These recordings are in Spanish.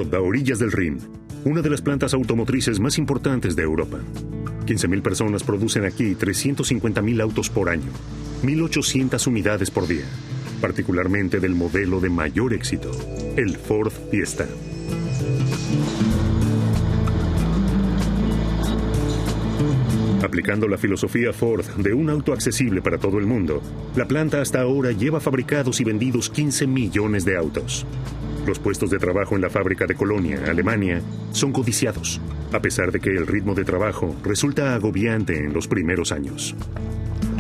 Ford, a orillas del Rin, una de las plantas automotrices más importantes de Europa. 15.000 personas producen aquí 350.000 autos por año, 1.800 unidades por día, particularmente del modelo de mayor éxito, el Ford Fiesta. Aplicando la filosofía Ford de un auto accesible para todo el mundo, la planta hasta ahora lleva fabricados y vendidos 15 millones de autos. Los puestos de trabajo en la fábrica de Colonia, Alemania, son codiciados, a pesar de que el ritmo de trabajo resulta agobiante en los primeros años.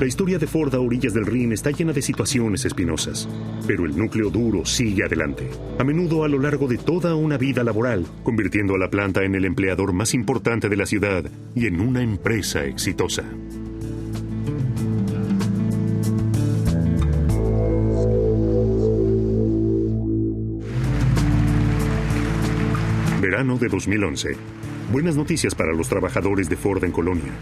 La historia de Ford a orillas del Rin está llena de situaciones espinosas, pero el núcleo duro sigue adelante, a menudo a lo largo de toda una vida laboral, convirtiendo a la planta en el empleador más importante de la ciudad y en una empresa exitosa. Verano de 2011. Buenas noticias para los trabajadores de Ford en Colonia.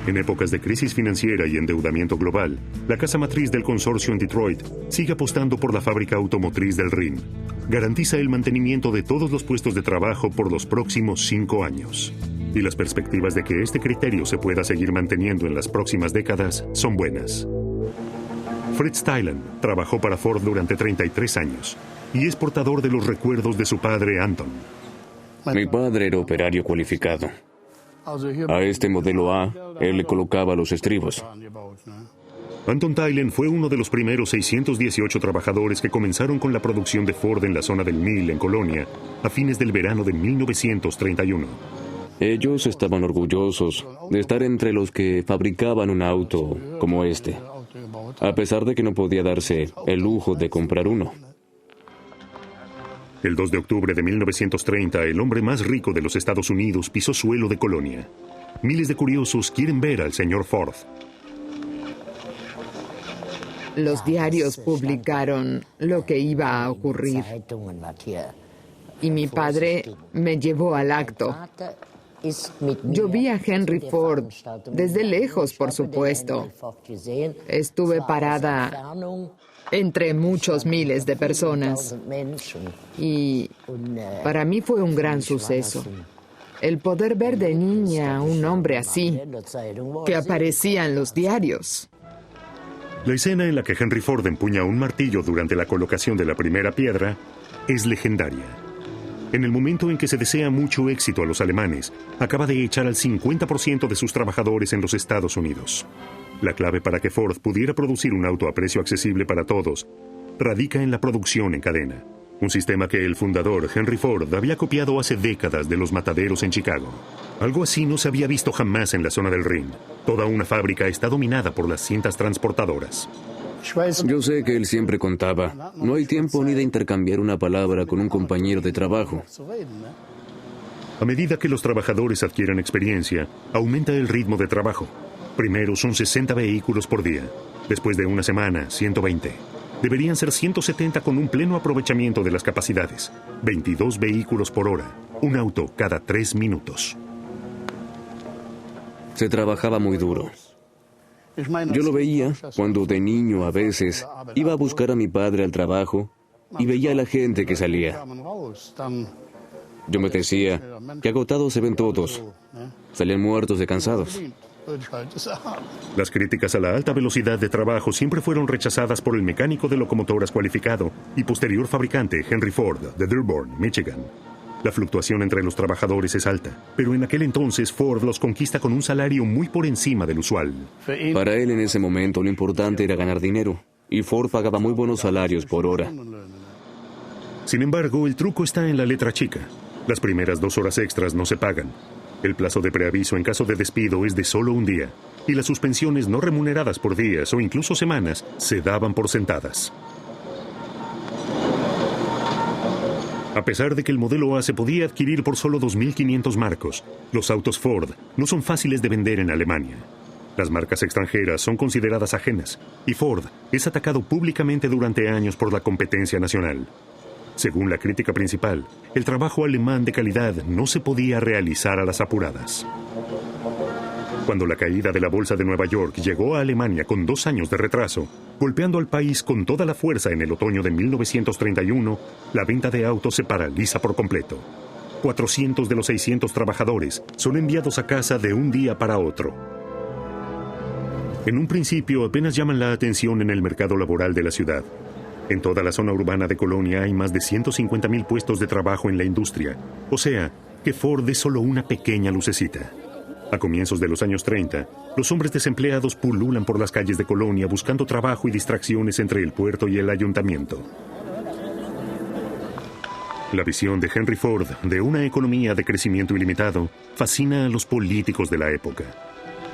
En épocas de crisis financiera y endeudamiento global, la casa matriz del consorcio en Detroit sigue apostando por la fábrica automotriz del Rin. Garantiza el mantenimiento de todos los puestos de trabajo por los próximos 5 años. Y las perspectivas de que este criterio se pueda seguir manteniendo en las próximas décadas son buenas. Fritz Thailand trabajó para Ford durante 33 años y es portador de los recuerdos de su padre Anton. Mi padre era operario cualificado. A este modelo A, él le colocaba los estribos. Anton Thailand fue uno de los primeros 618 trabajadores que comenzaron con la producción de Ford en la zona del Mill, en Colonia, a fines del verano de 1931. Ellos estaban orgullosos de estar entre los que fabricaban un auto como este, a pesar de que no podía darse el lujo de comprar uno. El 2 de octubre de 1930, el hombre más rico de los Estados Unidos pisó suelo de Colonia. Miles de curiosos quieren ver al señor Ford. Los diarios publicaron lo que iba a ocurrir. Y mi padre me llevó al acto. Yo vi a Henry Ford desde lejos, por supuesto. Estuve parada entre muchos miles de personas. Y para mí fue un gran suceso. El poder ver de niña a un hombre así, que aparecía en los diarios. La escena en la que Henry Ford empuña un martillo durante la colocación de la primera piedra es legendaria. En el momento en que se desea mucho éxito a los alemanes, acaba de echar al 50% de sus trabajadores en los Estados Unidos. La clave para que Ford pudiera producir un auto a precio accesible para todos radica en la producción en cadena, un sistema que el fundador Henry Ford había copiado hace décadas de los mataderos en Chicago. Algo así no se había visto jamás en la zona del Rin. Toda una fábrica está dominada por las cintas transportadoras. Yo sé que él siempre contaba, no hay tiempo ni de intercambiar una palabra con un compañero de trabajo. A medida que los trabajadores adquieren experiencia, aumenta el ritmo de trabajo. Primero son 60 vehículos por día. Después de una semana, 120. Deberían ser 170 con un pleno aprovechamiento de las capacidades. 22 vehículos por hora. Un auto cada 3 minutos. Se trabajaba muy duro. Yo lo veía cuando de niño a veces iba a buscar a mi padre al trabajo y veía a la gente que salía. Yo me decía que agotados se ven todos. Salían muertos de cansados. Las críticas a la alta velocidad de trabajo siempre fueron rechazadas por el mecánico de locomotoras cualificado y posterior fabricante Henry Ford de Dearborn, Michigan. La fluctuación entre los trabajadores es alta, pero en aquel entonces Ford los conquista con un salario muy por encima del usual. Para él en ese momento lo importante era ganar dinero, y Ford pagaba muy buenos salarios por hora. Sin embargo, el truco está en la letra chica. Las primeras 2 horas extras no se pagan. El plazo de preaviso en caso de despido es de solo un día, y las suspensiones no remuneradas por días o incluso semanas se daban por sentadas. A pesar de que el modelo A se podía adquirir por solo 2.500 marcos, los autos Ford no son fáciles de vender en Alemania. Las marcas extranjeras son consideradas ajenas, y Ford es atacado públicamente durante años por la competencia nacional. Según la crítica principal, el trabajo alemán de calidad no se podía realizar a las apuradas. Cuando la caída de la bolsa de Nueva York llegó a Alemania con 2 años de retraso, golpeando al país con toda la fuerza en el otoño de 1931, la venta de autos se paraliza por completo. 400 de los 600 trabajadores son enviados a casa de un día para otro. En un principio apenas llaman la atención en el mercado laboral de la ciudad. En toda la zona urbana de Colonia hay más de 150,000 puestos de trabajo en la industria, o sea, que Ford es solo una pequeña lucecita. A comienzos de los años 30, los hombres desempleados pululan por las calles de Colonia buscando trabajo y distracciones entre el puerto y el ayuntamiento. La visión de Henry Ford de una economía de crecimiento ilimitado fascina a los políticos de la época.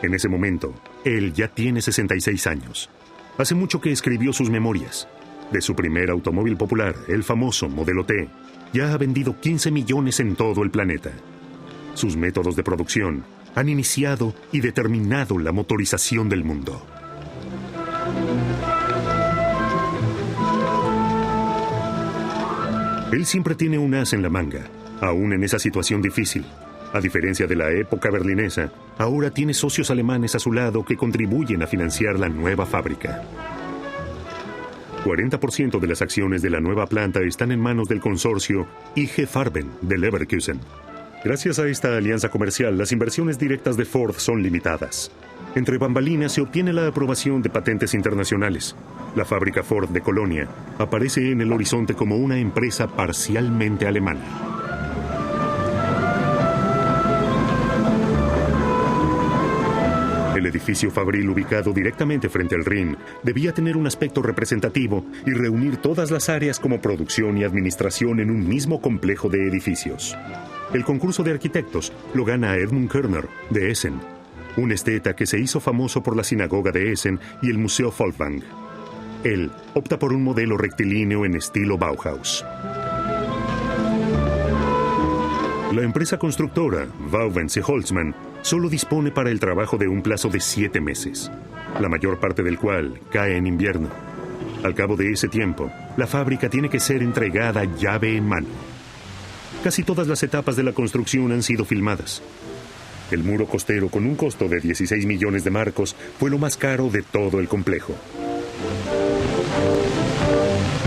En ese momento, él ya tiene 66 años. Hace mucho que escribió sus memorias. De su primer automóvil popular, el famoso Modelo T, ya ha vendido 15 millones en todo el planeta. Sus métodos de producción han iniciado y determinado la motorización del mundo. Él siempre tiene un as en la manga, aún en esa situación difícil. A diferencia de la época berlinesa, ahora tiene socios alemanes a su lado que contribuyen a financiar la nueva fábrica. 40% de las acciones de la nueva planta están en manos del consorcio IG Farben de Leverkusen. Gracias a esta alianza comercial, las inversiones directas de Ford son limitadas. Entre bambalinas se obtiene la aprobación de patentes internacionales. La fábrica Ford de Colonia aparece en el horizonte como una empresa parcialmente alemana. El edificio fabril ubicado directamente frente al Rin debía tener un aspecto representativo y reunir todas las áreas como producción y administración en un mismo complejo de edificios. El concurso de arquitectos lo gana Edmund Körner, de Essen, un esteta que se hizo famoso por la sinagoga de Essen y el Museo Folkwang. Él opta por un modelo rectilíneo en estilo Bauhaus. La empresa constructora, Vaubens y Holzmann, solo dispone para el trabajo de un plazo de 7 meses, la mayor parte del cual cae en invierno. Al cabo de ese tiempo, la fábrica tiene que ser entregada llave en mano. Casi todas las etapas de la construcción han sido filmadas. El muro costero, con un costo de 16 millones de marcos, fue lo más caro de todo el complejo.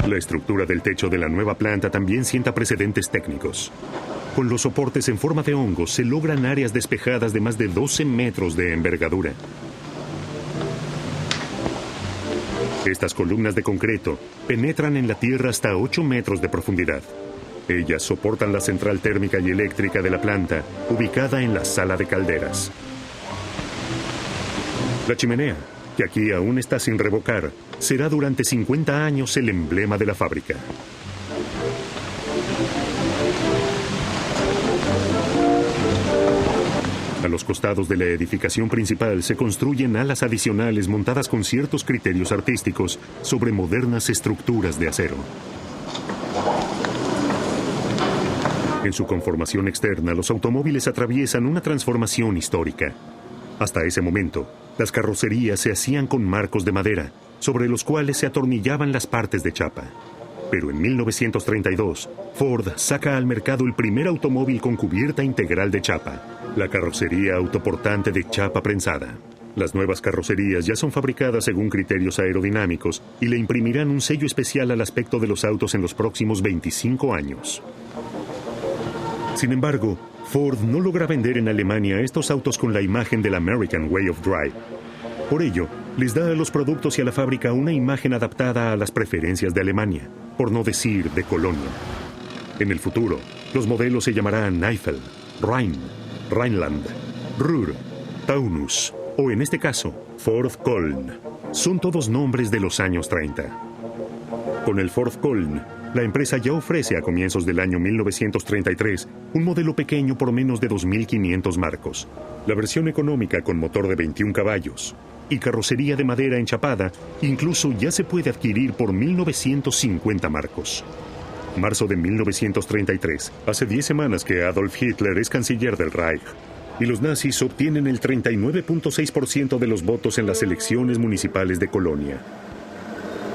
La estructura del techo de la nueva planta también sienta precedentes técnicos. Con los soportes en forma de hongos se logran áreas despejadas de más de 12 metros de envergadura. Estas columnas de concreto penetran en la tierra hasta 8 metros de profundidad. Ellas soportan la central térmica y eléctrica de la planta, ubicada en la sala de calderas. La chimenea, que aquí aún está sin revocar, será durante 50 años el emblema de la fábrica. A los costados de la edificación principal se construyen alas adicionales montadas con ciertos criterios artísticos sobre modernas estructuras de acero. En su conformación externa, los automóviles atraviesan una transformación histórica. Hasta ese momento, las carrocerías se hacían con marcos de madera, sobre los cuales se atornillaban las partes de chapa. Pero en 1932, Ford saca al mercado el primer automóvil con cubierta integral de chapa, la carrocería autoportante de chapa prensada. Las nuevas carrocerías ya son fabricadas según criterios aerodinámicos y le imprimirán un sello especial al aspecto de los autos en los próximos 25 años. Sin embargo, Ford no logra vender en Alemania estos autos con la imagen del American Way of Drive. Por ello, les da a los productos y a la fábrica una imagen adaptada a las preferencias de Alemania, por no decir de Colonia. En el futuro, los modelos se llamarán Eifel, Rhein, Rheinland, Ruhr, Taunus, o en este caso, Ford Köln. Son todos nombres de los años 30. Con el Ford Köln, la empresa ya ofrece a comienzos del año 1933 un modelo pequeño por menos de 2.500 marcos, la versión económica con motor de 21 caballos y carrocería de madera enchapada incluso ya se puede adquirir por 1.950 marcos. Marzo de 1933, hace 10 semanas que Adolf Hitler es canciller del Reich, y los nazis obtienen el 39.6% de los votos en las elecciones municipales de Colonia.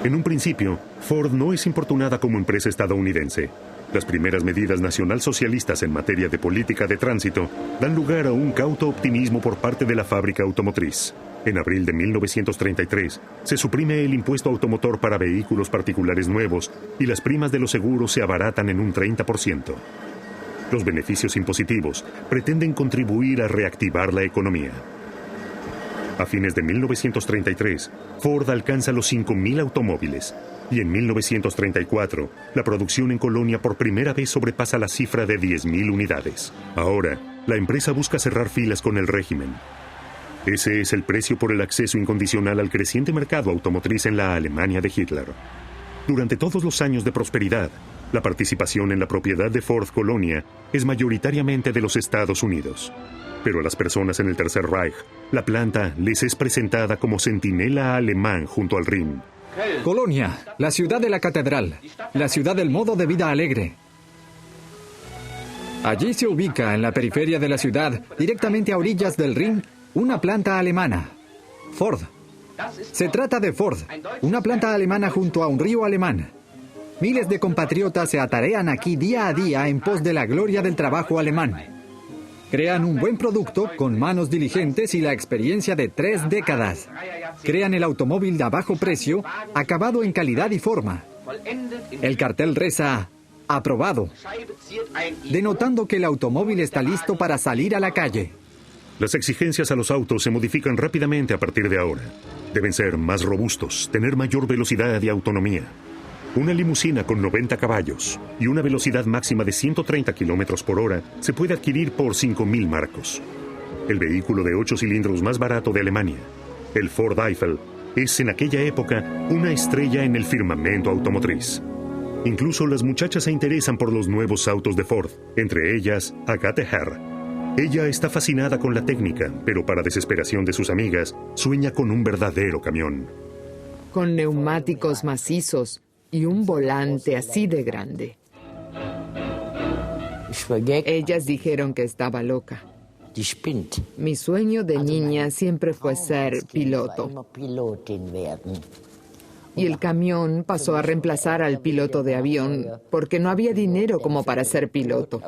En un principio, Ford no es importunada como empresa estadounidense. Las primeras medidas nacionalsocialistas en materia de política de tránsito dan lugar a un cauto optimismo por parte de la fábrica automotriz. En abril de 1933, se suprime el impuesto automotor para vehículos particulares nuevos y las primas de los seguros se abaratan en un 30%. Los beneficios impositivos pretenden contribuir a reactivar la economía. A fines de 1933, Ford alcanza los 5.000 automóviles y en 1934, la producción en Colonia por primera vez sobrepasa la cifra de 10.000 unidades. Ahora, la empresa busca cerrar filas con el régimen. Ese es el precio por el acceso incondicional al creciente mercado automotriz en la Alemania de Hitler. Durante todos los años de prosperidad, la participación en la propiedad de Ford Colonia es mayoritariamente de los Estados Unidos. Pero a las personas en el Tercer Reich, la planta les es presentada como centinela alemán junto al Rin. Colonia, la ciudad de la catedral, la ciudad del modo de vida alegre. Allí se ubica, en la periferia de la ciudad, directamente a orillas del Rin, una planta alemana, Ford. Se trata de Ford, una planta alemana junto a un río alemán. Miles de compatriotas se atarean aquí día a día en pos de la gloria del trabajo alemán. Crean un buen producto con manos diligentes y la experiencia de 3 décadas. Crean el automóvil de bajo precio, acabado en calidad y forma. El cartel reza, aprobado, denotando que el automóvil está listo para salir a la calle. Las exigencias a los autos se modifican rápidamente a partir de ahora. Deben ser más robustos, tener mayor velocidad y autonomía. Una limusina con 90 caballos y una velocidad máxima de 130 kilómetros por hora se puede adquirir por 5.000 marcos. El vehículo de 8 cilindros más barato de Alemania, el Ford Eiffel, es en aquella época una estrella en el firmamento automotriz. Incluso las muchachas se interesan por los nuevos autos de Ford, entre ellas Agathe Herr. Ella está fascinada con la técnica, pero para desesperación de sus amigas, sueña con un verdadero camión. Con neumáticos macizos y un volante así de grande. Ellas dijeron que estaba loca. Mi sueño de niña siempre fue ser piloto. Y el camión pasó a reemplazar al piloto de avión porque no había dinero como para ser piloto.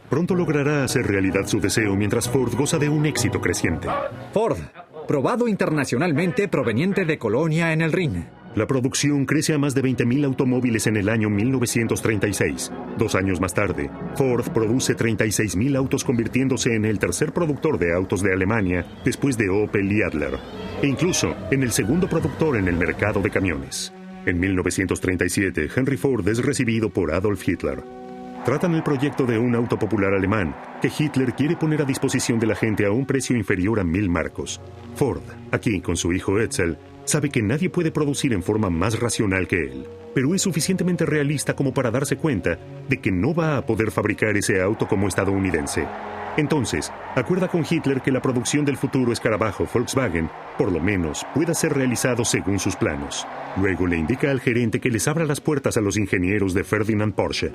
Pronto logrará hacer realidad su deseo mientras Ford goza de un éxito creciente. Ford, probado internacionalmente proveniente de Colonia en el Rin. La producción crece a más de 20.000 automóviles en el año 1936. 2 años más tarde, Ford produce 36.000 autos, convirtiéndose en el tercer productor de autos de Alemania después de Opel y Adler, e incluso en el segundo productor en el mercado de camiones. En 1937, Henry Ford es recibido por Adolf Hitler. Tratan el proyecto de un auto popular alemán que Hitler quiere poner a disposición de la gente a un precio inferior a 1.000 marcos. Ford, aquí con su hijo Edsel, sabe que nadie puede producir en forma más racional que él, pero es suficientemente realista como para darse cuenta de que no va a poder fabricar ese auto como estadounidense. Entonces, acuerda con Hitler que la producción del futuro escarabajo Volkswagen, por lo menos, pueda ser realizado según sus planos. Luego le indica al gerente que les abra las puertas a los ingenieros de Ferdinand Porsche.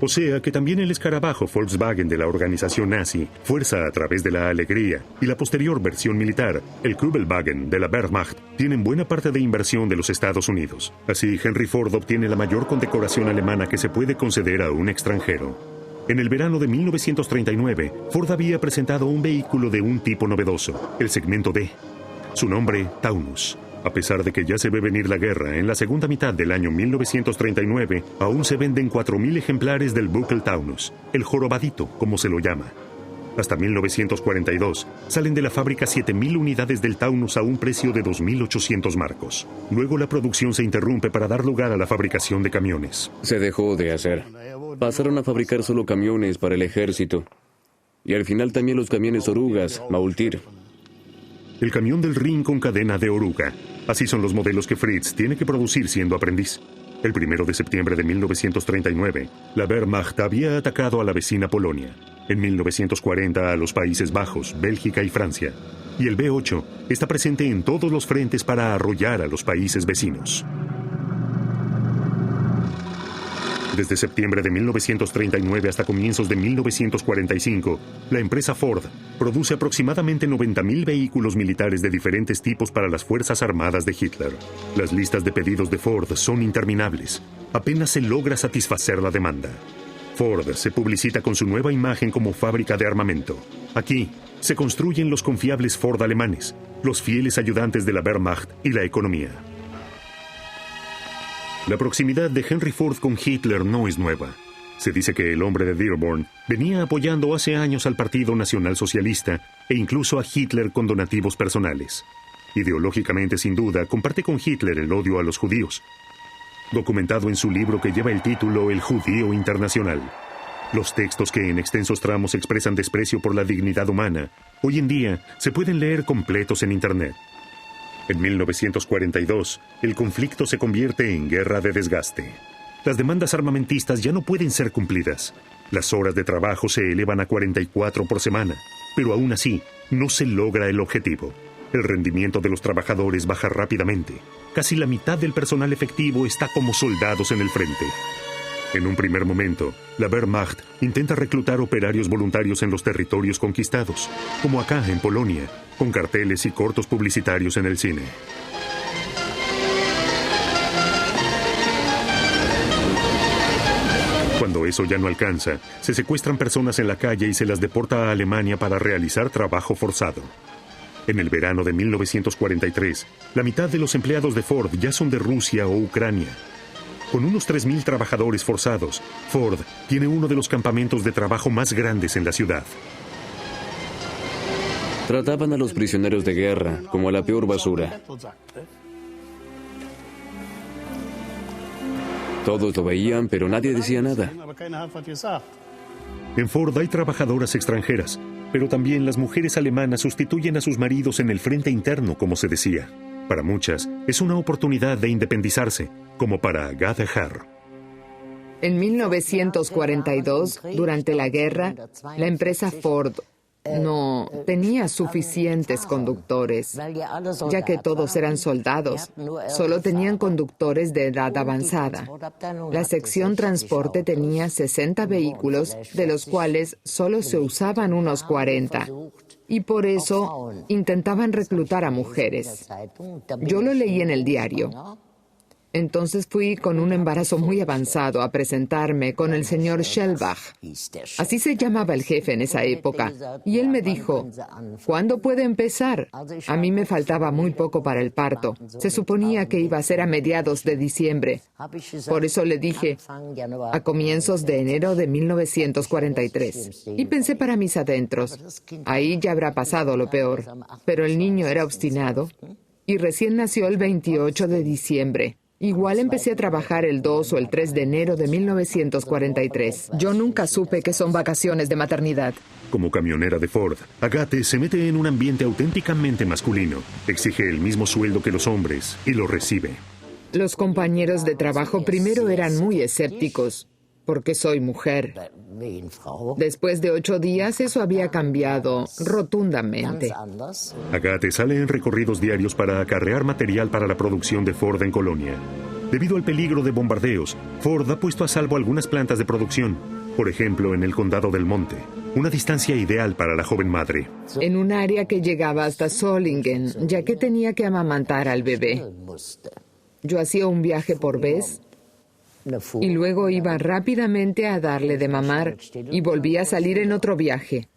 O sea que también el escarabajo Volkswagen de la organización nazi, Fuerza a través de la alegría, y la posterior versión militar, el Kübelwagen de la Wehrmacht, tienen buena parte de inversión de los Estados Unidos. Así, Henry Ford obtiene la mayor condecoración alemana que se puede conceder a un extranjero. En el verano de 1939, Ford había presentado un vehículo de un tipo novedoso, el segmento D. Su nombre, Taunus. A pesar de que ya se ve venir la guerra, en la segunda mitad del año 1939, aún se venden 4.000 ejemplares del Buckel Taunus, el jorobadito, como se lo llama. Hasta 1942, salen de la fábrica 7.000 unidades del Taunus a un precio de 2.800 marcos. Luego la producción se interrumpe para dar lugar a la fabricación de camiones. Se dejó de hacer. Pasaron a fabricar solo camiones para el ejército. Y al final también los camiones orugas, Maultir. El camión del Rin con cadena de oruga. Así son los modelos que Fritz tiene que producir siendo aprendiz. El 1 de septiembre de 1939, la Wehrmacht había atacado a la vecina Polonia. En 1940 a los Países Bajos, Bélgica y Francia. Y el B-8 está presente en todos los frentes para arrollar a los países vecinos. Desde septiembre de 1939 hasta comienzos de 1945, la empresa Ford produce aproximadamente 90.000 vehículos militares de diferentes tipos para las Fuerzas Armadas de Hitler. Las listas de pedidos de Ford son interminables. Apenas se logra satisfacer la demanda. Ford se publicita con su nueva imagen como fábrica de armamento. Aquí se construyen los confiables Ford alemanes, los fieles ayudantes de la Wehrmacht y la economía. La proximidad de Henry Ford con Hitler no es nueva. Se dice que el hombre de Dearborn venía apoyando hace años al Partido Nacional Socialista e incluso a Hitler con donativos personales. Ideológicamente, sin duda, comparte con Hitler el odio a los judíos, documentado en su libro que lleva el título El Judío Internacional. Los textos que en extensos tramos expresan desprecio por la dignidad humana, hoy en día se pueden leer completos en Internet. En 1942, el conflicto se convierte en guerra de desgaste. Las demandas armamentistas ya no pueden ser cumplidas. Las horas de trabajo se elevan a 44 por semana, pero aún así no se logra el objetivo. El rendimiento de los trabajadores baja rápidamente. Casi la mitad del personal efectivo está como soldados en el frente. En un primer momento, la Wehrmacht intenta reclutar operarios voluntarios en los territorios conquistados, como acá en Polonia, con carteles y cortos publicitarios en el cine. Cuando eso ya no alcanza, se secuestran personas en la calle y se las deporta a Alemania para realizar trabajo forzado. En el verano de 1943, la mitad de los empleados de Ford ya son de Rusia o Ucrania. Con unos 3.000 trabajadores forzados, Ford tiene uno de los campamentos de trabajo más grandes en la ciudad. Trataban a los prisioneros de guerra como a la peor basura. Todos lo veían, pero nadie decía nada. En Ford hay trabajadoras extranjeras, pero también las mujeres alemanas sustituyen a sus maridos en el frente interno, como se decía. Para muchas, es una oportunidad de independizarse, como para Agatha Herr. En 1942, durante la guerra, la empresa Ford no tenía suficientes conductores, ya que todos eran soldados. Solo tenían conductores de edad avanzada. La sección transporte tenía 60 vehículos, de los cuales solo se usaban unos 40. Y por eso intentaban reclutar a mujeres. Yo lo leí en el diario. Entonces fui con un embarazo muy avanzado a presentarme con el señor Schellbach. Así se llamaba el jefe en esa época. Y él me dijo, ¿cuándo puede empezar? A mí me faltaba muy poco para el parto. Se suponía que iba a ser a mediados de diciembre. Por eso le dije, a comienzos de enero de 1943. Y pensé para mis adentros, ahí ya habrá pasado lo peor. Pero el niño era obstinado y recién nació el 28 de diciembre. Igual empecé a trabajar el 2 o el 3 de enero de 1943. Yo nunca supe que son vacaciones de maternidad. Como camionera de Ford, Agathe se mete en un ambiente auténticamente masculino. Exige el mismo sueldo que los hombres y lo recibe. Los compañeros de trabajo primero eran muy escépticos, porque soy mujer. Después de 8 días, eso había cambiado rotundamente. Agathe sale en recorridos diarios para acarrear material para la producción de Ford en Colonia. Debido al peligro de bombardeos, Ford ha puesto a salvo algunas plantas de producción, por ejemplo, en el condado del Monte, una distancia ideal para la joven madre. En un área que llegaba hasta Solingen, ya que tenía que amamantar al bebé. Yo hacía un viaje por vez y luego iba rápidamente a darle de mamar y volví a salir en otro viaje.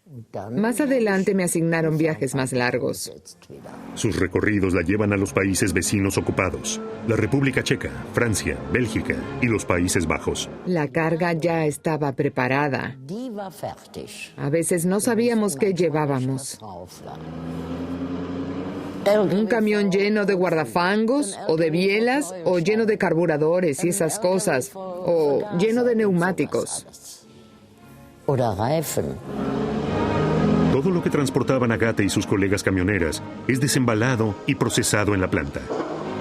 Más adelante me asignaron viajes más largos. Sus recorridos la llevan a los países vecinos ocupados, la República Checa, Francia, Bélgica y los Países Bajos. La carga ya estaba preparada. A veces no sabíamos qué llevábamos. Un camión lleno de guardafangos o de bielas o lleno de carburadores y esas cosas, o lleno de neumáticos. Todo lo que transportaban Agathe y sus colegas camioneras es desembalado y procesado en la planta.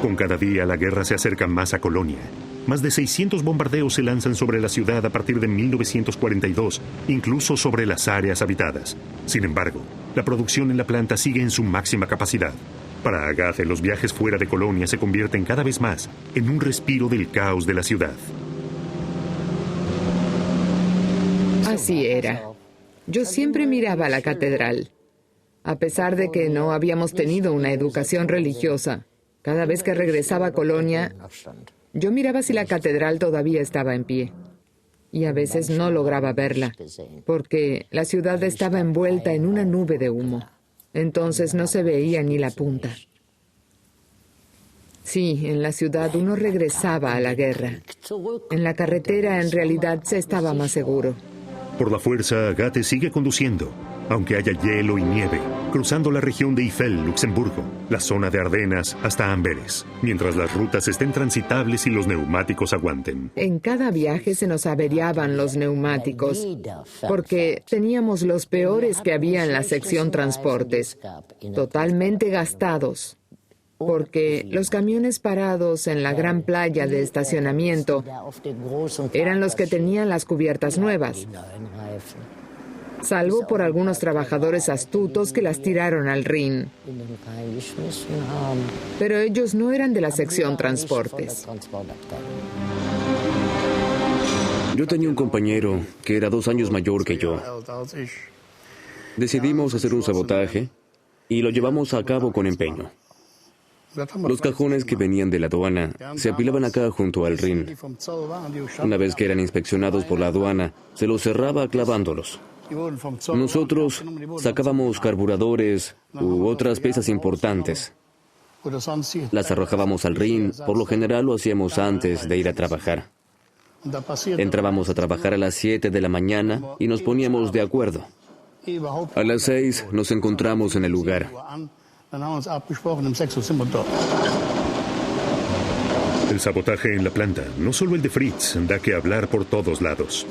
Con cada día la guerra se acerca más a Colonia. Más de 600 bombardeos se lanzan sobre la ciudad a partir de 1942, incluso sobre las áreas habitadas. Sin embargo, la producción en la planta sigue en su máxima capacidad. Para Agathe, los viajes fuera de Colonia se convierten cada vez más en un respiro del caos de la ciudad. Así era. Yo siempre miraba la catedral. A pesar de que no habíamos tenido una educación religiosa, cada vez que regresaba a Colonia, yo miraba si la catedral todavía estaba en pie. Y a veces no lograba verla, porque la ciudad estaba envuelta en una nube de humo. Entonces no se veía ni la punta. Sí, en la ciudad uno regresaba a la guerra. En la carretera, en realidad, se estaba más seguro. Por la fuerza, Agathe sigue conduciendo, aunque haya hielo y nieve, cruzando la región de Eifel, Luxemburgo, la zona de Ardenas hasta Amberes, mientras las rutas estén transitables y los neumáticos aguanten. En cada viaje se nos averiaban los neumáticos, porque teníamos los peores que había en la sección transportes, totalmente gastados. Porque los camiones parados en la gran playa de estacionamiento eran los que tenían las cubiertas nuevas, salvo por algunos trabajadores astutos que las tiraron al Rin. Pero ellos no eran de la sección transportes. Yo tenía un compañero que era 2 años mayor que yo. Decidimos hacer un sabotaje y lo llevamos a cabo con empeño. Los cajones que venían de la aduana se apilaban acá junto al Rin. Una vez que eran inspeccionados por la aduana, se los cerraba clavándolos. Nosotros sacábamos carburadores u otras piezas importantes. Las arrojábamos al Rin, por lo general lo hacíamos antes de ir a trabajar. Entrábamos a trabajar a las 7 de la mañana y nos poníamos de acuerdo. A las 6 nos encontramos en el lugar. El sabotaje en la planta, no solo el de Fritz, da que hablar por todos lados.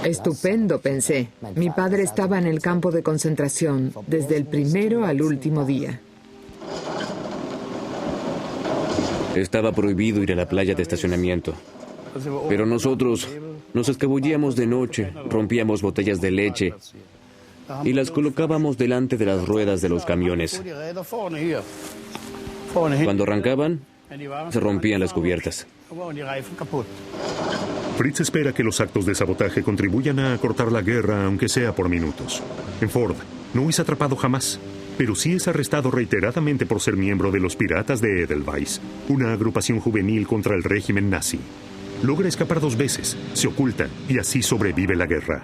Estupendo, pensé. Mi padre estaba en el campo de concentración, desde el primero al último día. Estaba prohibido ir a la playa de estacionamiento. Pero nosotros nos escabullíamos de noche, rompíamos botellas de leche y las colocábamos delante de las ruedas de los camiones. Cuando arrancaban, se rompían las cubiertas. Fritz espera que los actos de sabotaje contribuyan a acortar la guerra, aunque sea por minutos. En Ford, no es atrapado jamás, pero sí es arrestado reiteradamente por ser miembro de los Piratas de Edelweiss, una agrupación juvenil contra el régimen nazi. Logra escapar 2 veces, se oculta y así sobrevive la guerra.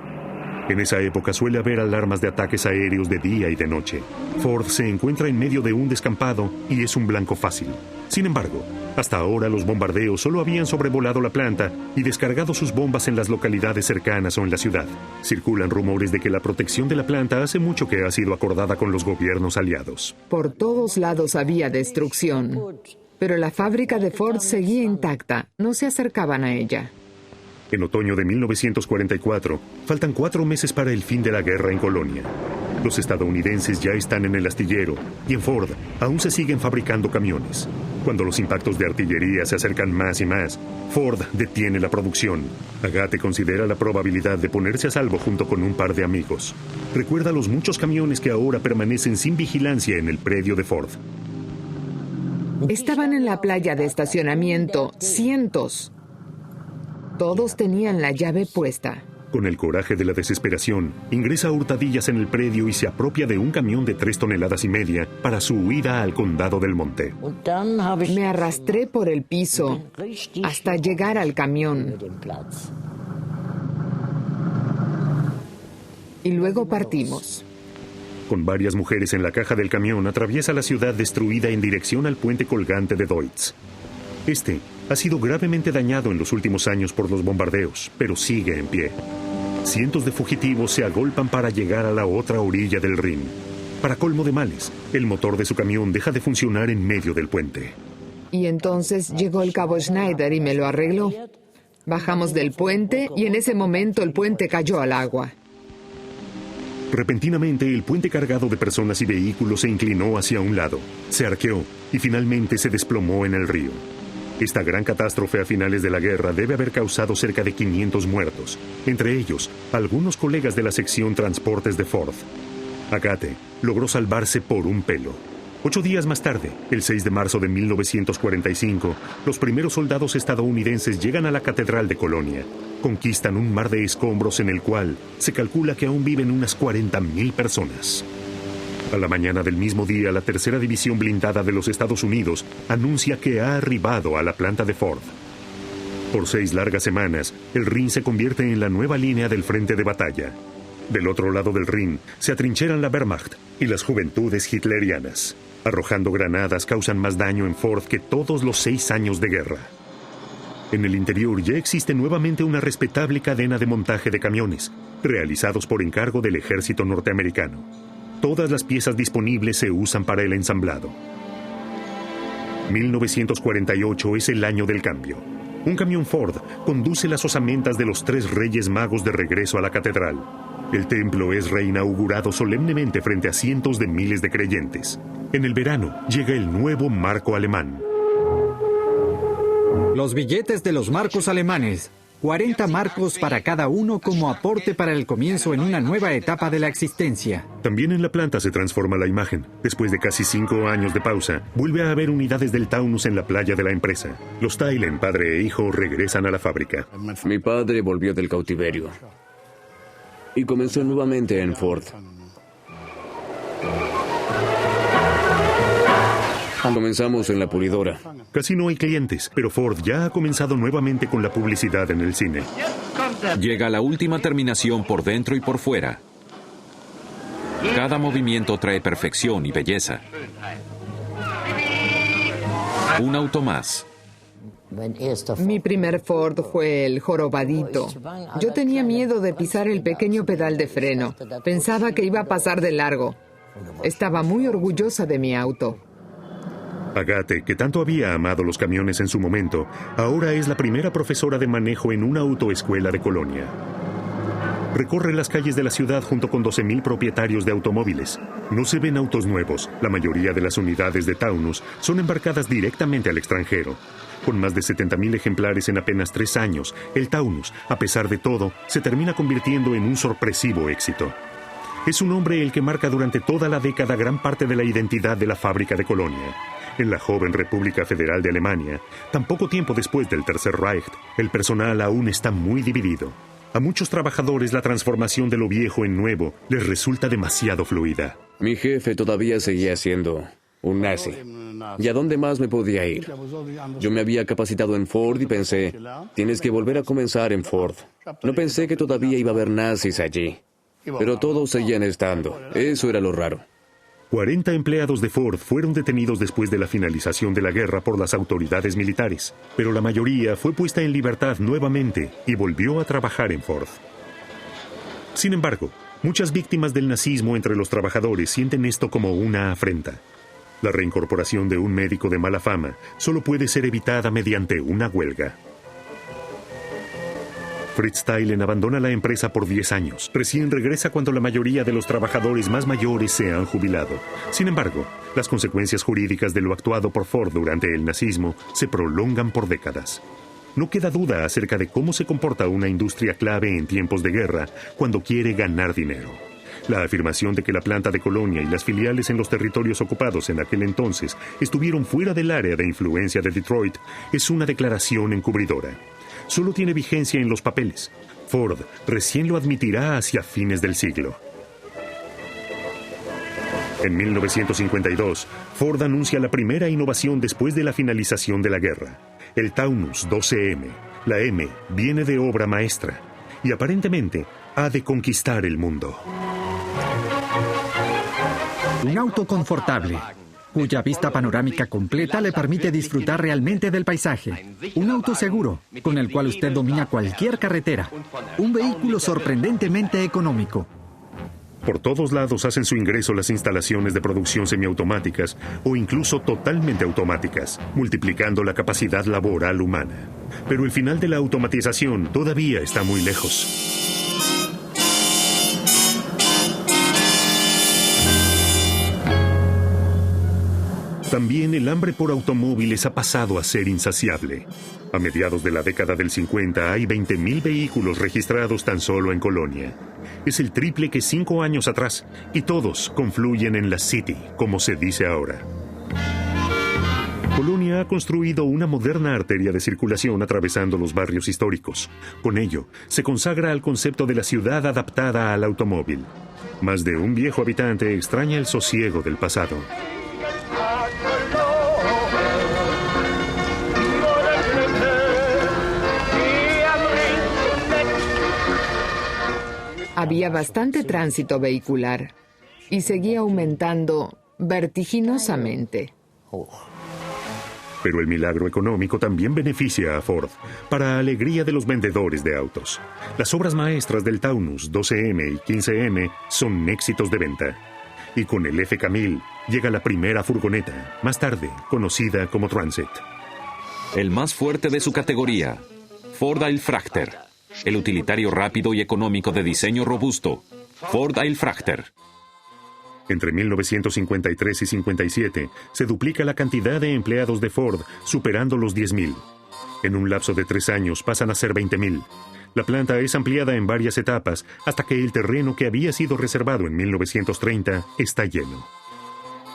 En esa época suele haber alarmas de ataques aéreos de día y de noche. Ford se encuentra en medio de un descampado y es un blanco fácil. Sin embargo, hasta ahora los bombardeos solo habían sobrevolado la planta y descargado sus bombas en las localidades cercanas o en la ciudad. Circulan rumores de que la protección de la planta hace mucho que ha sido acordada con los gobiernos aliados. Por todos lados había destrucción, pero la fábrica de Ford seguía intacta, no se acercaban a ella. En otoño de 1944, faltan 4 meses para el fin de la guerra en Colonia. Los estadounidenses ya están en el astillero y en Ford aún se siguen fabricando camiones. Cuando los impactos de artillería se acercan más y más, Ford detiene la producción. Agathe considera la probabilidad de ponerse a salvo junto con un par de amigos. Recuerda los muchos camiones que ahora permanecen sin vigilancia en el predio de Ford. Estaban en la playa de estacionamiento, cientos. Todos tenían la llave puesta. Con el coraje de la desesperación, ingresa a hurtadillas en el predio y se apropia de un camión de 3,5 toneladas para su huida al condado del Monte. Me arrastré por el piso hasta llegar al camión. Y luego partimos. Con varias mujeres en la caja del camión, atraviesa la ciudad destruida en dirección al puente colgante de Deutz. Este ha sido gravemente dañado en los últimos años por los bombardeos, pero sigue en pie. Cientos de fugitivos se agolpan para llegar a la otra orilla del Rin. Para colmo de males, el motor de su camión deja de funcionar en medio del puente. Y entonces llegó el cabo Schneider y me lo arregló. Bajamos del puente y en ese momento el puente cayó al agua. Repentinamente, el puente cargado de personas y vehículos se inclinó hacia un lado, se arqueó y finalmente se desplomó en el río. Esta gran catástrofe a finales de la guerra debe haber causado cerca de 500 muertos, entre ellos algunos colegas de la sección transportes de Ford. Agathe logró salvarse por un pelo. 8 días más tarde, el 6 de marzo de 1945, los primeros soldados estadounidenses llegan a la Catedral de Colonia. Conquistan un mar de escombros en el cual se calcula que aún viven unas 40,000 personas. A la mañana del mismo día, la tercera división blindada de los Estados Unidos anuncia que ha arribado a la planta de Ford. Por 6 largas semanas, el Rin se convierte en la nueva línea del frente de batalla. Del otro lado del Rin se atrincheran la Wehrmacht y las juventudes hitlerianas. Arrojando granadas causan más daño en Ford que todos los 6 años de guerra. En el interior ya existe nuevamente una respetable cadena de montaje de camiones, realizados por encargo del ejército norteamericano. Todas las piezas disponibles se usan para el ensamblado. 1948 es el año del cambio. Un camión Ford conduce las osamentas de los 3 Reyes Magos de regreso a la catedral. El templo es reinaugurado solemnemente frente a cientos de miles de creyentes. En el verano llega el nuevo marco alemán. Los billetes de los marcos alemanes. 40 marcos para cada uno como aporte para el comienzo en una nueva etapa de la existencia. También en la planta se transforma la imagen. Después de casi 5 años de pausa, vuelve a haber unidades del Taunus en la playa de la empresa. Los Thailen, padre e hijo, regresan a la fábrica. Mi padre volvió del cautiverio y comenzó nuevamente en Ford. Comenzamos en la pulidora. Casi no hay clientes, pero Ford ya ha comenzado nuevamente con la publicidad en el cine. Llega la última terminación por dentro y por fuera. Cada movimiento trae perfección y belleza. Un auto más. Mi primer Ford fue el jorobadito. Yo tenía miedo de pisar el pequeño pedal de freno. Pensaba que iba a pasar de largo. Estaba muy orgullosa de mi auto. Agathe, que tanto había amado los camiones en su momento, ahora es la primera profesora de manejo en una autoescuela de Colonia. Recorre las calles de la ciudad junto con 12,000 propietarios de automóviles. No se ven autos nuevos. La mayoría de las unidades de Taunus son embarcadas directamente al extranjero. Con más de 70,000 ejemplares en apenas 3 años, el Taunus, a pesar de todo, se termina convirtiendo en un sorpresivo éxito. Es un hombre el que marca durante toda la década gran parte de la identidad de la fábrica de Colonia. En la joven República Federal de Alemania, tan poco tiempo después del Tercer Reich, el personal aún está muy dividido. A muchos trabajadores la transformación de lo viejo en nuevo les resulta demasiado fluida. Mi jefe todavía seguía siendo un nazi. ¿Y a dónde más me podía ir? Yo me había capacitado en Ford y pensé, tienes que volver a comenzar en Ford. No pensé que todavía iba a haber nazis allí. Pero todos seguían estando. Eso era lo raro. 40 empleados de Ford fueron detenidos después de la finalización de la guerra por las autoridades militares, pero la mayoría fue puesta en libertad nuevamente y volvió a trabajar en Ford. Sin embargo, muchas víctimas del nazismo entre los trabajadores sienten esto como una afrenta. La reincorporación de un médico de mala fama solo puede ser evitada mediante una huelga. Fritz Thailen abandona la empresa por 10 años. Recién regresa cuando la mayoría de los trabajadores más mayores se han jubilado. Sin embargo, las consecuencias jurídicas de lo actuado por Ford durante el nazismo se prolongan por décadas. No queda duda acerca de cómo se comporta una industria clave en tiempos de guerra cuando quiere ganar dinero. La afirmación de que la planta de Colonia y las filiales en los territorios ocupados en aquel entonces estuvieron fuera del área de influencia de Detroit es una declaración encubridora. Solo tiene vigencia en los papeles. Ford recién lo admitirá hacia fines del siglo. En 1952, Ford anuncia la primera innovación después de la finalización de la guerra. El Taunus 12M. La M viene de obra maestra y aparentemente ha de conquistar el mundo. Un auto confortable, cuya vista panorámica completa le permite disfrutar realmente del paisaje. Un auto seguro, con el cual usted domina cualquier carretera. Un vehículo sorprendentemente económico. Por todos lados hacen su ingreso las instalaciones de producción semiautomáticas o incluso totalmente automáticas, multiplicando la capacidad laboral humana. Pero el final de la automatización todavía está muy lejos. También el hambre por automóviles ha pasado a ser insaciable. A mediados de la década del 50 hay 20,000 vehículos registrados tan solo en Colonia. Es el triple que 5 años atrás, y todos confluyen en la City, como se dice ahora. Colonia ha construido una moderna arteria de circulación atravesando los barrios históricos. Con ello, se consagra al concepto de la ciudad adaptada al automóvil. Más de un viejo habitante extraña el sosiego del pasado. Había bastante tránsito vehicular y seguía aumentando vertiginosamente. Pero el milagro económico también beneficia a Ford, para alegría de los vendedores de autos. Las obras maestras del Taunus 12M y 15M son éxitos de venta. Y con el F-Camille llega la primera furgoneta, más tarde conocida como Transit. El más fuerte de su categoría, Ford Eilfrachter, el utilitario rápido y económico de diseño robusto, Ford Eilfrachter. Entre 1953 y 57 se duplica la cantidad de empleados de Ford, superando los 10,000. En un lapso de 3 años pasan a ser 20,000. La planta es ampliada en varias etapas hasta que el terreno que había sido reservado en 1930 está lleno.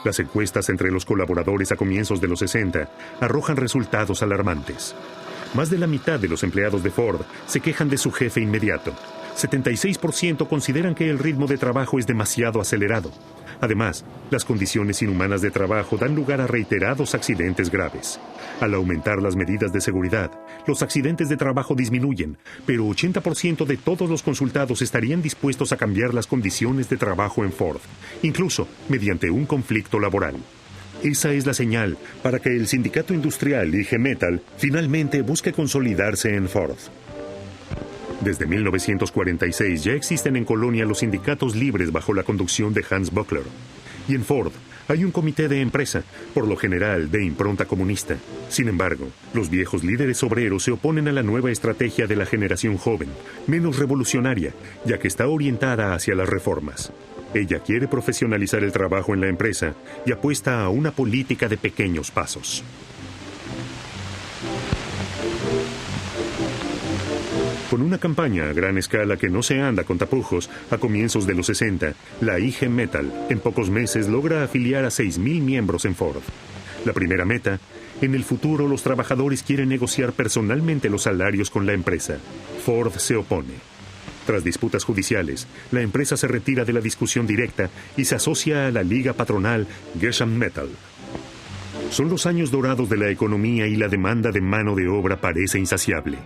Las encuestas entre los colaboradores a comienzos de los 60 arrojan resultados alarmantes. Más de la mitad de los empleados de Ford se quejan de su jefe inmediato. 76% consideran que el ritmo de trabajo es demasiado acelerado. Además, las condiciones inhumanas de trabajo dan lugar a reiterados accidentes graves. Al aumentar las medidas de seguridad, los accidentes de trabajo disminuyen, pero 80% de todos los consultados estarían dispuestos a cambiar las condiciones de trabajo en Ford, incluso mediante un conflicto laboral. Esa es la señal para que el sindicato industrial IG Metall finalmente busque consolidarse en Ford. Desde 1946 ya existen en Colonia los sindicatos libres bajo la conducción de Hans Buckler. Y en Ford hay un comité de empresa, por lo general de impronta comunista. Sin embargo, los viejos líderes obreros se oponen a la nueva estrategia de la generación joven, menos revolucionaria, ya que está orientada hacia las reformas. Ella quiere profesionalizar el trabajo en la empresa y apuesta a una política de pequeños pasos. Con una campaña a gran escala que no se anda con tapujos, a comienzos de los 60, la IG Metall en pocos meses logra afiliar a 6,000 miembros en Ford. La primera meta: en el futuro los trabajadores quieren negociar personalmente los salarios con la empresa. Ford se opone. Tras disputas judiciales, la empresa se retira de la discusión directa y se asocia a la liga patronal Gesam Metall. Son los años dorados de la economía y la demanda de mano de obra parece insaciable.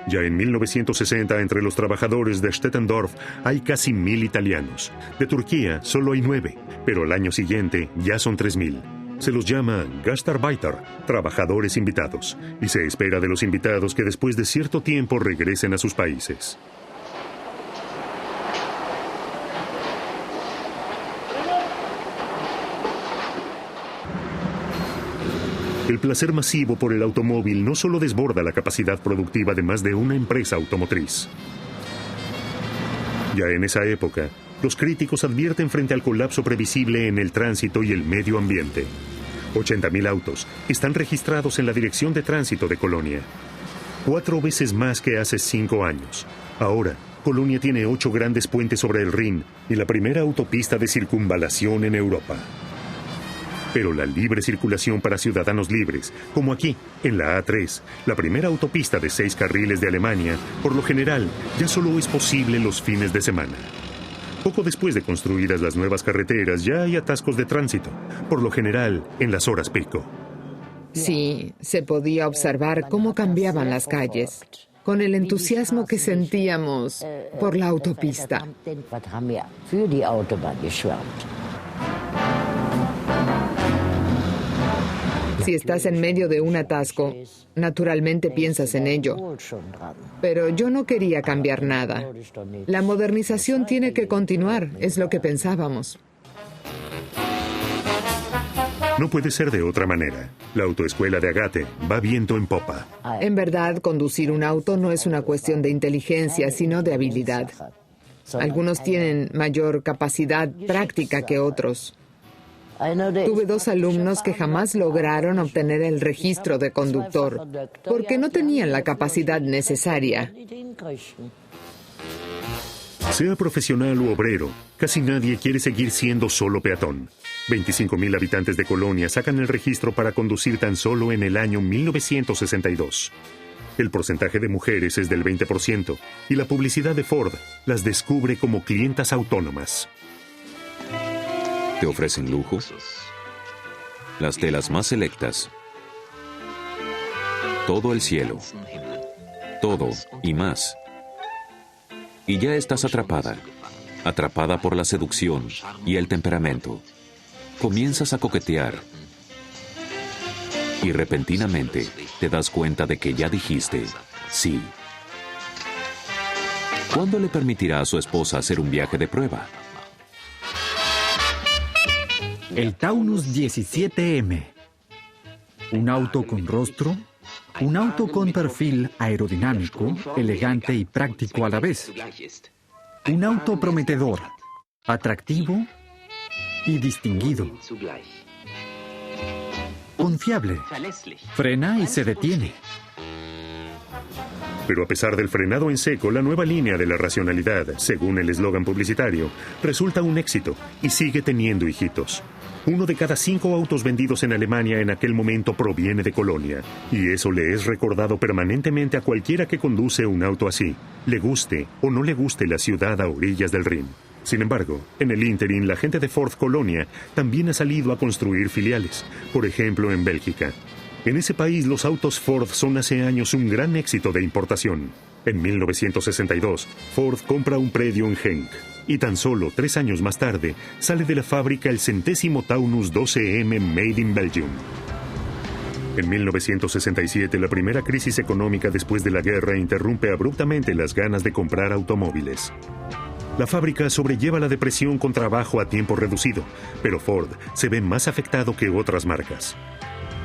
Ya en 1960, entre los trabajadores de Stettendorf hay casi 1,000 italianos. De Turquía solo hay 9, pero al año siguiente ya son 3,000. Se los llama Gastarbeiter, trabajadores invitados, y se espera de los invitados que después de cierto tiempo regresen a sus países. El placer masivo por el automóvil no solo desborda la capacidad productiva de más de una empresa automotriz. Ya en esa época, los críticos advierten frente al colapso previsible en el tránsito y el medio ambiente. 80,000 autos están registrados en la Dirección de Tránsito de Colonia. 4 veces más que hace 5 años. Ahora, Colonia tiene 8 grandes puentes sobre el Rin y la primera autopista de circunvalación en Europa. Pero la libre circulación para ciudadanos libres, como aquí, en la A3, la primera autopista de 6 carriles de Alemania, por lo general, ya solo es posible los fines de semana. Poco después de construidas las nuevas carreteras, ya hay atascos de tránsito, por lo general, en las horas pico. Sí, se podía observar cómo cambiaban las calles, con el entusiasmo que sentíamos por la autopista. Si estás en medio de un atasco, naturalmente piensas en ello. Pero yo no quería cambiar nada. La modernización tiene que continuar, es lo que pensábamos. No puede ser de otra manera. La autoescuela de Agate va viento en popa. En verdad, conducir un auto no es una cuestión de inteligencia, sino de habilidad. Algunos tienen mayor capacidad práctica que otros. Tuve 2 alumnos que jamás lograron obtener el registro de conductor porque no tenían la capacidad necesaria. Sea profesional u obrero, casi nadie quiere seguir siendo solo peatón. 25,000 habitantes de Colonia sacan el registro para conducir tan solo en el año 1962. El porcentaje de mujeres es del 20% y la publicidad de Ford las descubre como clientas autónomas. Te ofrecen lujos, las telas más selectas, todo el cielo, todo y más. Y ya estás atrapada por la seducción y el temperamento. Comienzas a coquetear y repentinamente te das cuenta de que ya dijiste sí. ¿Cuándo le permitirá a su esposa hacer un viaje de prueba? El Taunus 17M. Un auto con rostro, un auto con perfil aerodinámico, elegante y práctico a la vez. Un auto prometedor, atractivo y distinguido. Confiable. Frena y se detiene. Pero a pesar del frenado en seco, la nueva línea de la racionalidad, según el eslogan publicitario, resulta un éxito y sigue teniendo hijitos. 1 de cada 5 autos vendidos en Alemania en aquel momento proviene de Colonia, y eso le es recordado permanentemente a cualquiera que conduce un auto así, le guste o no le guste la ciudad a orillas del Rin. Sin embargo, en el ínterin, la gente de Ford Colonia también ha salido a construir filiales, por ejemplo en Bélgica. En ese país los autos Ford son hace años un gran éxito de importación. En 1962, Ford compra un predio en Genk, y tan solo 3 años más tarde sale de la fábrica el 100º Taunus 12M Made in Belgium. En 1967, la primera crisis económica después de la guerra interrumpe abruptamente las ganas de comprar automóviles. La fábrica sobrelleva la depresión con trabajo a tiempo reducido, pero Ford se ve más afectado que otras marcas.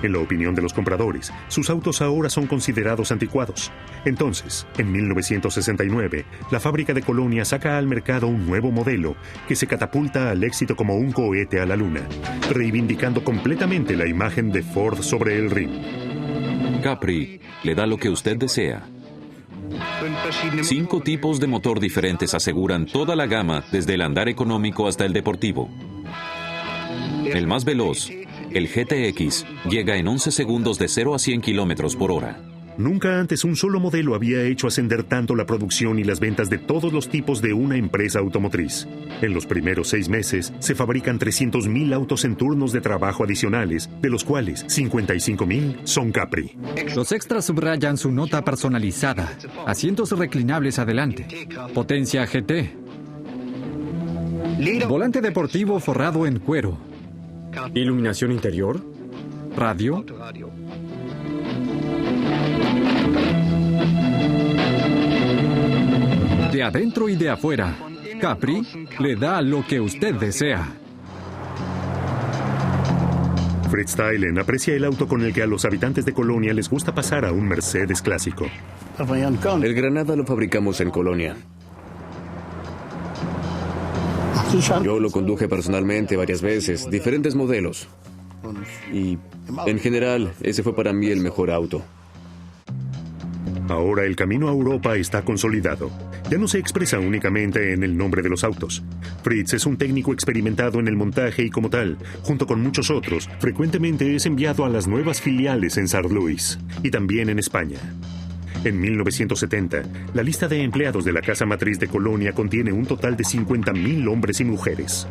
En la opinión de los compradores, sus autos ahora son considerados anticuados. Entonces, en 1969, la fábrica de Colonia saca al mercado un nuevo modelo que se catapulta al éxito como un cohete a la luna, reivindicando completamente la imagen de Ford sobre el Rin. Capri le da lo que usted desea. 5 tipos de motor diferentes aseguran toda la gama, desde el andar económico hasta el deportivo. El más veloz, el GTX, llega en 11 segundos de 0 a 100 kilómetros por hora. Nunca antes un solo modelo había hecho ascender tanto la producción y las ventas de todos los tipos de una empresa automotriz. En los primeros 6 meses se fabrican 300.000 autos en turnos de trabajo adicionales, de los cuales 55.000 son Capri. Los extras subrayan su nota personalizada. Asientos reclinables adelante. Potencia GT. Volante deportivo forrado en cuero. Iluminación interior. Radio. De adentro y de afuera, Capri le da lo que usted desea. Fritz Theilen aprecia el auto con el que a los habitantes de Colonia les gusta pasar a un Mercedes clásico. El Granada lo fabricamos en Colonia. Yo lo conduje personalmente varias veces, diferentes modelos. Y, en general, ese fue para mí el mejor auto. Ahora el camino a Europa está consolidado. Ya no se expresa únicamente en el nombre de los autos. Fritz es un técnico experimentado en el montaje y como tal, junto con muchos otros, frecuentemente es enviado a las nuevas filiales en Saarlouis y también en España. En 1970, la lista de empleados de la casa matriz de Colonia contiene un total de 50.000 hombres y mujeres.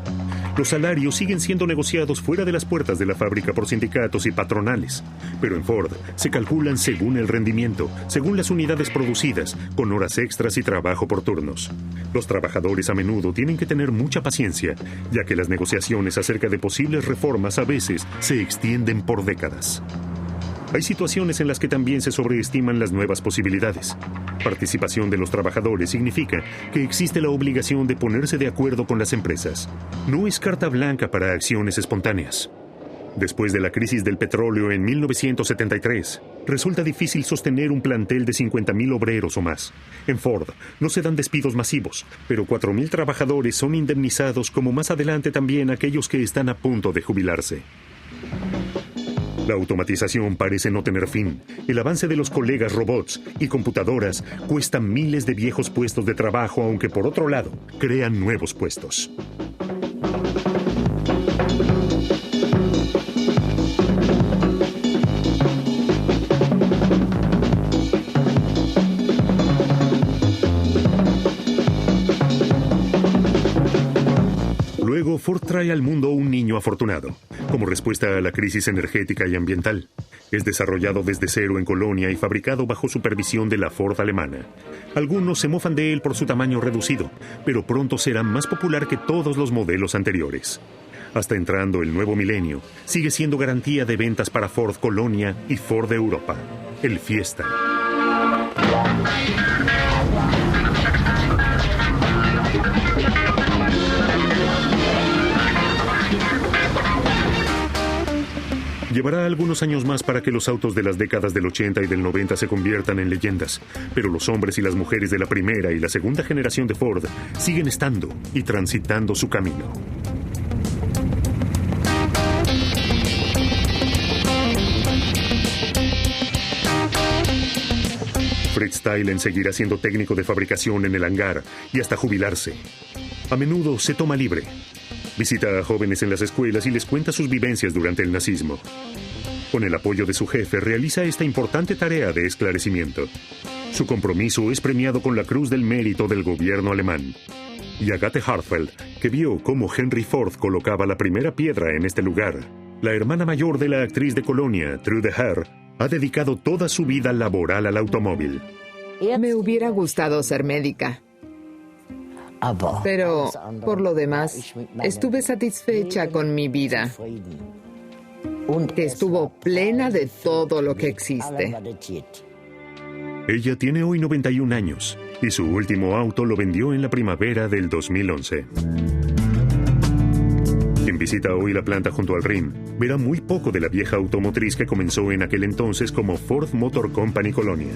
Los salarios siguen siendo negociados fuera de las puertas de la fábrica por sindicatos y patronales, pero en Ford se calculan según el rendimiento, según las unidades producidas, con horas extras y trabajo por turnos. Los trabajadores a menudo tienen que tener mucha paciencia, ya que las negociaciones acerca de posibles reformas a veces se extienden por décadas. Hay situaciones en las que también se sobreestiman las nuevas posibilidades. Participación de los trabajadores significa que existe la obligación de ponerse de acuerdo con las empresas. No es carta blanca para acciones espontáneas. Después de la crisis del petróleo en 1973, resulta difícil sostener un plantel de 50.000 obreros o más. En Ford no se dan despidos masivos, pero 4.000 trabajadores son indemnizados, como más adelante también aquellos que están a punto de jubilarse. La automatización parece no tener fin. El avance de los colegas robots y computadoras cuesta miles de viejos puestos de trabajo, aunque por otro lado, crean nuevos puestos. Luego, Ford trae al mundo un niño afortunado, como respuesta a la crisis energética y ambiental. Es desarrollado desde cero en Colonia y fabricado bajo supervisión de la Ford alemana. Algunos se mofan de él por su tamaño reducido, pero pronto será más popular que todos los modelos anteriores. hasta entrando el nuevo milenio, sigue siendo garantía de ventas para Ford Colonia y Ford Europa, el Fiesta. Llevará algunos años más para que los autos de las décadas del 80 y del 90 se conviertan en leyendas, pero los hombres y las mujeres de la primera y la segunda generación de Ford siguen estando y transitando su camino. Fritz Theilen seguirá siendo técnico de fabricación en el hangar y hasta jubilarse. A menudo se toma libre. Visita a jóvenes en las escuelas y les cuenta sus vivencias durante el nazismo. Con el apoyo de su jefe, realiza esta importante tarea de esclarecimiento. Su compromiso es premiado con la Cruz del Mérito del gobierno alemán. Y Agathe Hartfeld, que vio cómo Henry Ford colocaba la primera piedra en este lugar, la hermana mayor de la actriz de Colonia, Trude Herr, ha dedicado toda su vida laboral al automóvil. Me hubiera gustado ser médica. Pero, por lo demás, estuve satisfecha con mi vida, que estuvo plena de todo lo que existe. Ella tiene hoy 91 años y su último auto lo vendió en la primavera del 2011. Quien visita hoy la planta junto al Rin verá muy poco de la vieja automotriz que comenzó en aquel entonces como Ford Motor Company Colonia.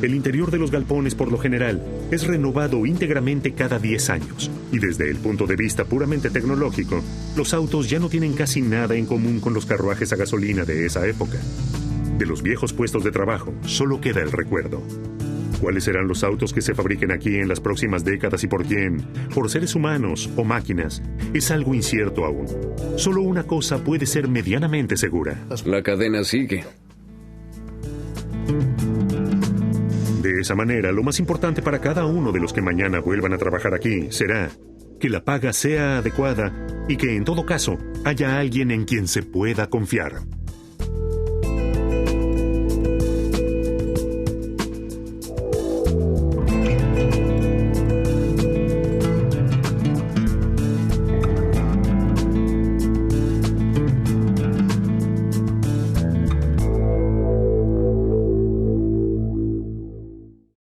El interior de los galpones, por lo general, es renovado íntegramente cada 10 años. Y desde el punto de vista puramente tecnológico, los autos ya no tienen casi nada en común con los carruajes a gasolina de esa época. De los viejos puestos de trabajo, solo queda el recuerdo. ¿Cuáles serán los autos que se fabriquen aquí en las próximas décadas y por quién? ¿Por seres humanos o máquinas? Es algo incierto aún. Solo una cosa puede ser medianamente segura. La cadena sigue. De esa manera, lo más importante para cada uno de los que mañana vuelvan a trabajar aquí será que la paga sea adecuada y que en todo caso haya alguien en quien se pueda confiar.